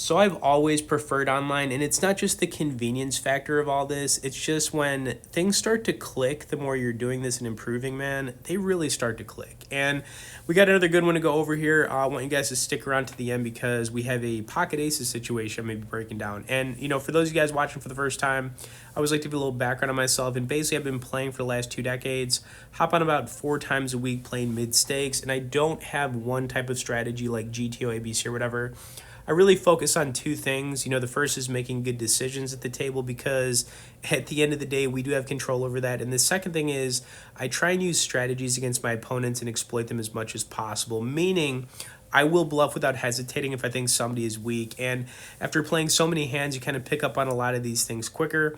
So I've always preferred online, and it's not just the convenience factor of all this. It's just when things start to click, the more you're doing this and improving, man, they really start to click. And we got another good one to go over here. I want you guys to stick around to the end because we have a pocket aces situation I'm going to be breaking down. And, you know, for those of you guys watching for the first time, I always like to give a little background on myself. And basically, I've been playing for the last 2 decades, hop on about 4 times a week playing mid stakes, and I don't have one type of strategy like GTO, ABC, or whatever. I really focus on two things. You know, the first is making good decisions at the table because at the end of the day, we do have control over that. And the second thing is I try and use strategies against my opponents and exploit them as much as possible, meaning I will bluff without hesitating if I think somebody is weak. And after playing so many hands, you kind of pick up on a lot of these things quicker.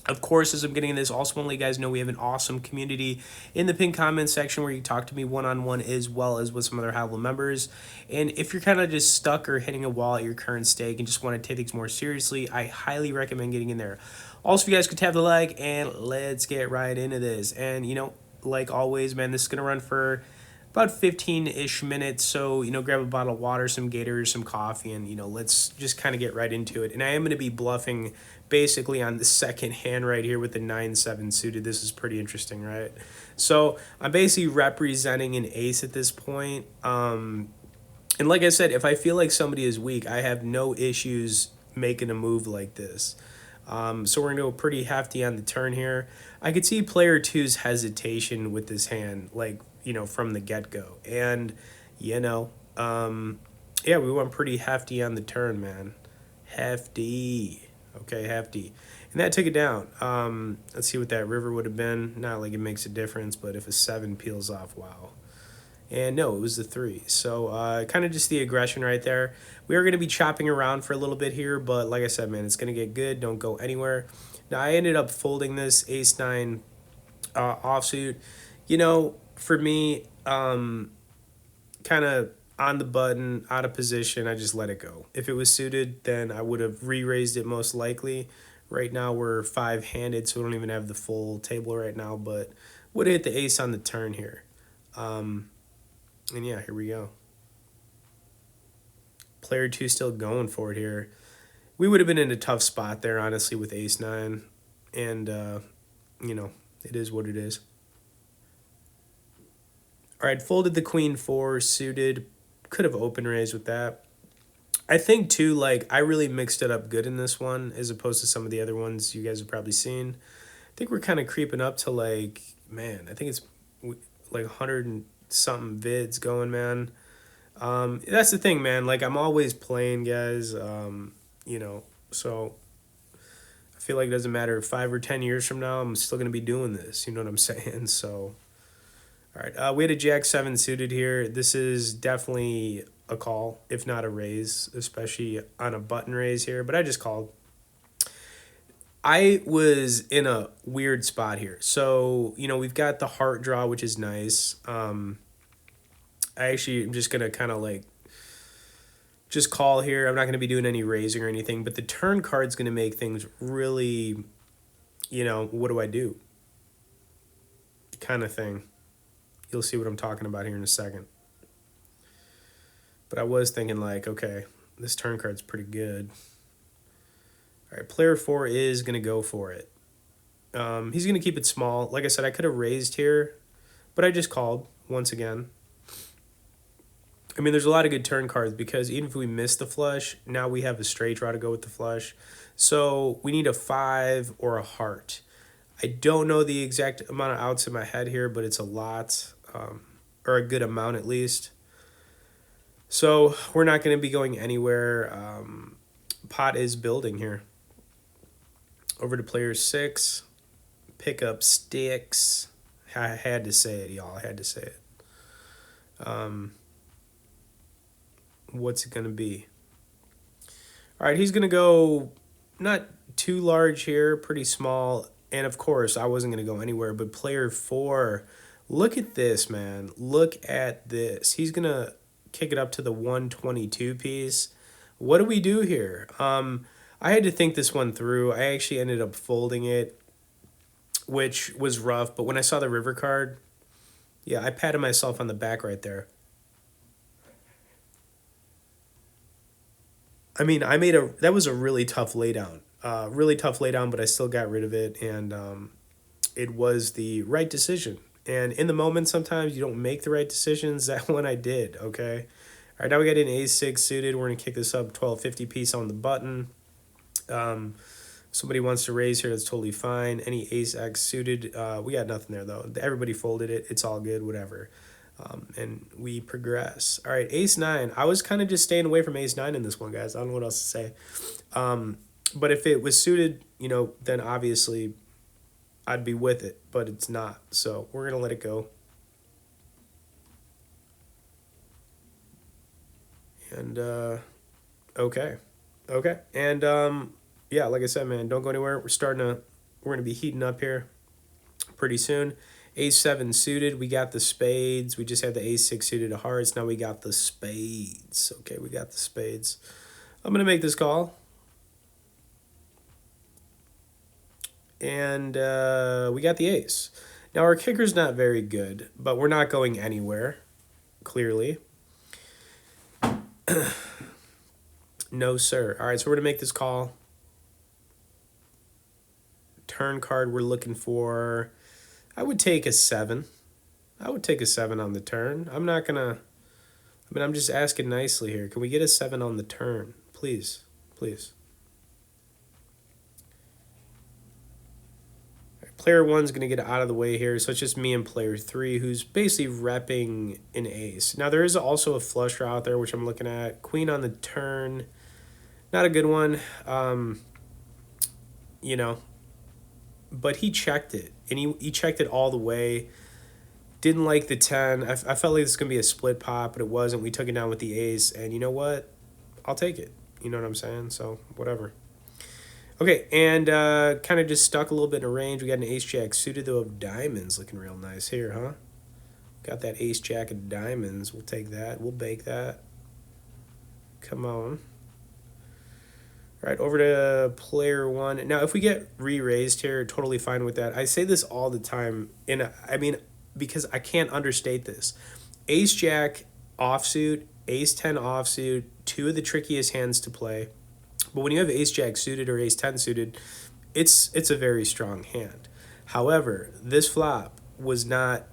Of course, as I'm getting into this, also want to let you guys know we have an awesome community in the pinned comment section where you can talk to me one-on-one as well as with some other high level members. And if you're kind of just stuck or hitting a wall at your current stake and just want to take things more seriously, I highly recommend getting in there. Also, if you guys could tap the like, and let's get right into this. And, you know, like always, man, this is going to run for about 15-ish minutes. So, you know, grab a bottle of water, some gators, some coffee, and, you know, let's just kind of get right into it. And I am going to be bluffing basically on the second hand right here with the 9-7 suited. This is pretty interesting, right? So I'm basically representing an ace at this point. And like I said, if I feel like somebody is weak, I have no issues making a move like this. So we're going to go pretty hefty on the turn here. I could see player two's hesitation with this hand, like, you know, from the get-go. And, you know, yeah, we went pretty hefty on the turn, man. Hefty. Okay, hefty. And that took it down. Let's see what that river would have been. Not like it makes a difference, but if a 7 peels off, wow. And no, it was the 3. So kind of just the aggression right there. We are going to be chopping around for a little bit here, but like I said, man, it's going to get good. Don't go anywhere. Now, I ended up folding this ace-9 offsuit. You know, for me, kind of on the button, out of position, I just let it go. If it was suited, then I would have re-raised it most likely. Right now, we're 5-handed, so we don't even have the full table right now, but would have hit the ace on the turn here. And yeah, here we go. Player 2 still going for it here. We would have been in a tough spot there, honestly, with ace-9. And, you know, it is what it is. All right, folded the queen 4 suited. Could have open raised with that. I think, too, like, I really mixed it up good in this one as opposed to some of the other ones you guys have probably seen. I think we're kind of creeping up to, like, man, I think it's like 100 and something vids going, man. That's the thing, man. Like, I'm always playing, guys. You know, so I feel like it doesn't matter if 5 or 10 years from now, I'm still gonna be doing this. You know what I'm saying? So, all right. We had a Jack-7 suited here. This is definitely a call, if not a raise, especially on a button raise here. But I just called. I was in a weird spot here. So, you know, we've got the heart draw, which is nice. I actually am just going to kind of like just call here. I'm not going to be doing any raising or anything, but the turn card's going to make things really, you know, what do I do? Kind of thing. You'll see what I'm talking about here in a second. But I was thinking like, okay, this turn card's pretty good. All right, player 4 is going to go for it. He's going to keep it small. Like I said, I could have raised here, but I just called once again. I mean, there's a lot of good turn cards because even if we miss the flush, now we have a straight draw to go with the flush. So we need a 5 or a heart. I don't know the exact amount of outs in my head here, but it's a lot, or a good amount at least. So we're not going to be going anywhere. Pot is building here. Over to player 6. Pick up sticks. I had to say it, y'all. I had to say it. What's it going to be? All right, he's going to go not too large here, pretty small. And, of course, I wasn't going to go anywhere. But player 4, look at this, man. Look at this. He's going to kick it up to the 122 piece. What do we do here? I had to think this one through. I actually ended up folding it, which was rough. But when I saw the river card, yeah, I patted myself on the back right there. I mean, that was a really tough laydown. Really tough laydown, but I still got rid of it, and it was the right decision. And in the moment, sometimes you don't make the right decisions. That one I did, okay? All right, now we got an ace-6 suited. We're going to kick this up 1250 piece on the button. Somebody wants to raise here, that's totally fine. Any ace-x suited, we got nothing there, though. Everybody folded it. It's all good, whatever. And we progress. All right, ace-9. I was kind of just staying away from ace-9 in this one, guys. I don't know what else to say. But if it was suited, then obviously I'd be with it, but it's not. So we're going to let it go. And, okay. Okay. And, yeah, like I said, man, don't go anywhere. We're going to be heating up here pretty soon. Ace-7 suited. We got the spades. We just had the ace-6 suited of hearts. Now we got the spades. Okay, we got the spades. I'm going to make this call. And we got the ace. Now, our kicker's not very good, but we're not going anywhere, clearly. No, sir. All right, so we're going to make this call. Turn card we're looking for. I would take a 7. I would take a 7 on the turn. I'm not going to... I mean, I'm just asking nicely here. Can we get a 7 on the turn? Please. Please. Player 1's going to get out of the way here, so it's just me and player 3, who's basically repping an ace. Now, there is also a flush draw out there, which I'm looking at. Queen on the turn. Not a good one. But he checked it, and he checked it all the way. Didn't like the 10. I felt like this was going to be a split pot, but it wasn't. We took it down with the ace, and you know what? I'll take it. You know what I'm saying? So, whatever. Okay, and kind of just stuck a little bit in a range. We got an ace-jack suited, though, of diamonds. Looking real nice here, huh? Got that ace-jack of diamonds. We'll take that. We'll bake that. Come on. All right, over to player 1. Now, if we get re-raised here, totally fine with that. I say this all the time, and I mean, because I can't understate this. Ace-jack offsuit, ace-10 offsuit, two of the trickiest hands to play. But when you have ace-jack suited or ace-10 suited, it's a very strong hand. However, this flop was not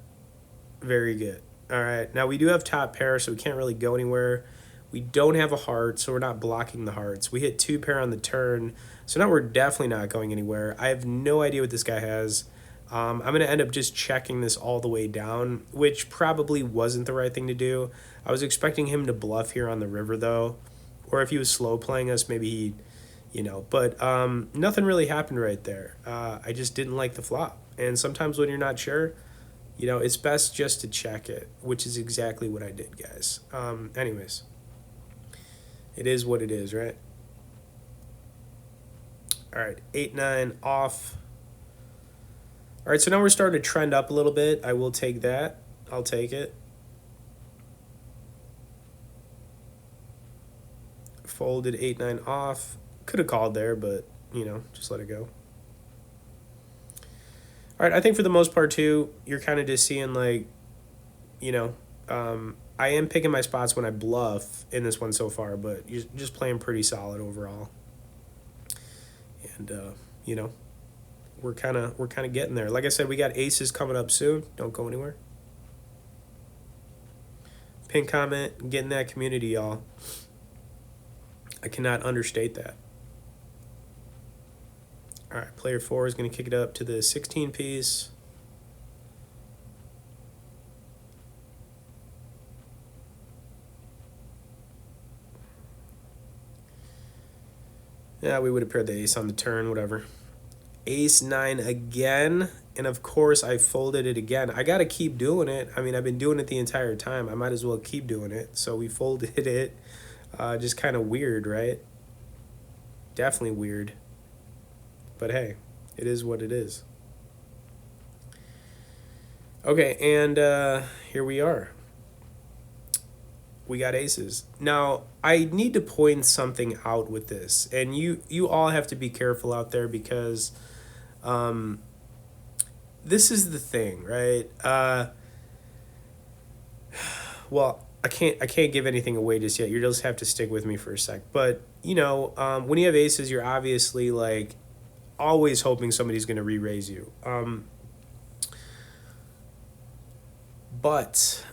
very good. All right, now we do have top pair, so we can't really go anywhere. We don't have a heart, so we're not blocking the hearts. We hit 2 pair on the turn, so now we're definitely not going anywhere. I have no idea what this guy has. I'm going to end up just checking this all the way down, which probably wasn't the right thing to do. I was expecting him to bluff here on the river, though. Or if he was slow playing us, maybe he, But nothing really happened right there. I just didn't like the flop. And sometimes when you're not sure, it's best just to check it, which is exactly what I did, guys. Anyways, it is what it is, right? All right, 8-9 off. All right, so now we're starting to trend up a little bit. I will take that. I'll take it. Folded 8-9 off. Could have called there, but, just let it go. All right, I think for the most part, too, you're kind of just seeing, like, I am picking my spots when I bluff in this one so far, but you're just playing pretty solid overall. And, we're kind of getting there. Like I said, we got aces coming up soon. Don't go anywhere. Pin comment, get in that community, y'all. I cannot understate that. All right, player 4 is going to kick it up to the 16 piece. Yeah, we would have paired the ace on the turn, whatever. Ace-9 again, and of course I folded it again. I got to keep doing it. I mean, I've been doing it the entire time. I might as well keep doing it. So we folded it. Just kind of weird, right? Definitely weird. But hey, it is what it is. Okay, and here we are. We got aces. Now, I need to point something out with this. And you all have to be careful out there because this is the thing, right? Well, I can't give anything away just yet. You just have to stick with me for a sec. But when you have aces, you're obviously like always hoping somebody's going to re-raise you. But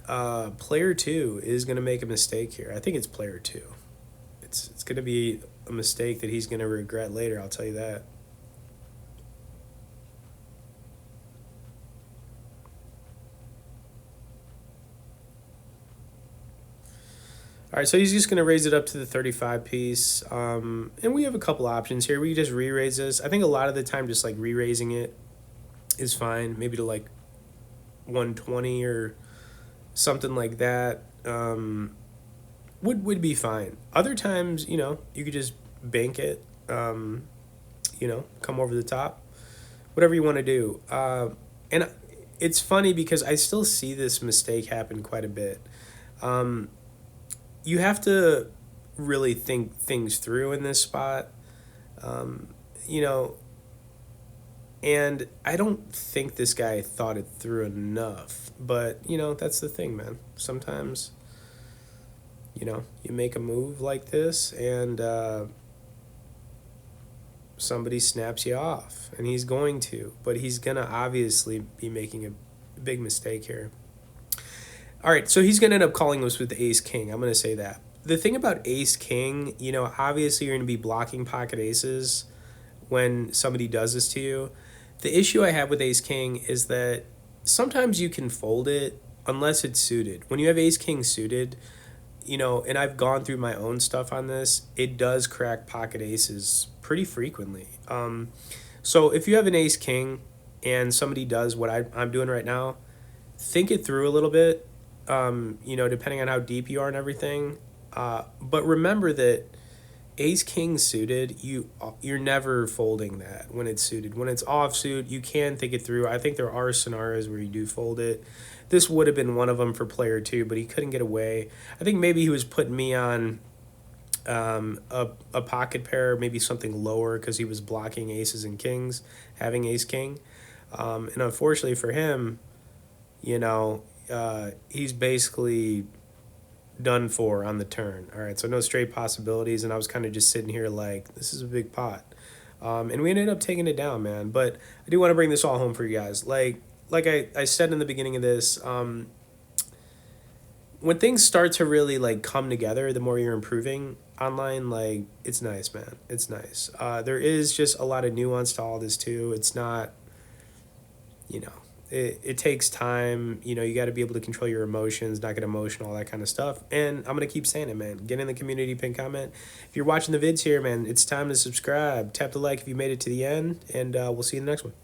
player two is going to make a mistake here. I think it's player two. It's going to be a mistake that he's going to regret later, I'll tell you that. All right, so he's just going to raise it up to the 35 piece. And we have a couple options here. We can just re-raise this. I think a lot of the time just like re-raising it is fine. Maybe to like 120 or something like that would be fine. Other times, you could just bank it, come over the top, whatever you want to do. And it's funny because I still see this mistake happen quite a bit. You have to really think things through in this spot, um, you know, and I don't think this guy thought it through enough. But, that's the thing, man. Sometimes, you make a move like this and somebody snaps you off, and he's going to, but he's going to obviously be making a big mistake here. All right, so he's going to end up calling us with the ace king. I'm going to say that. The thing about ace king, obviously you're going to be blocking pocket aces when somebody does this to you. The issue I have with ace king is that sometimes you can fold it unless it's suited. When you have ace king suited, and I've gone through my own stuff on this, it does crack pocket aces pretty frequently. So if you have an ace king and somebody does what I'm doing right now, think it through a little bit, depending on how deep you are and everything. But remember that ace king suited, you're never folding that when it's suited. When it's offsuit, you can think it through. I think there are scenarios where you do fold it. This would have been one of them for player two, but he couldn't get away. I think maybe he was putting me on a pocket pair, maybe something lower because he was blocking aces and kings, having ace king. And unfortunately for him, he's basically done for on the turn. All right, so no straight possibilities, and I was kind of just sitting here like, this is a big pot. And we ended up taking it down, man. But I do want to bring this all home for you guys. Like I said in the beginning of this, when things start to really like come together, the more you're improving online, like it's nice, man. It's nice. There is just a lot of nuance to all this too. It's not, it takes time. You got to be able to control your emotions, not get emotional, all that kind of stuff. And I'm going to keep saying it, man. Get in the community, pin comment. If you're watching the vids here, man, it's time to subscribe. Tap the like if you made it to the end, and we'll see you in the next one.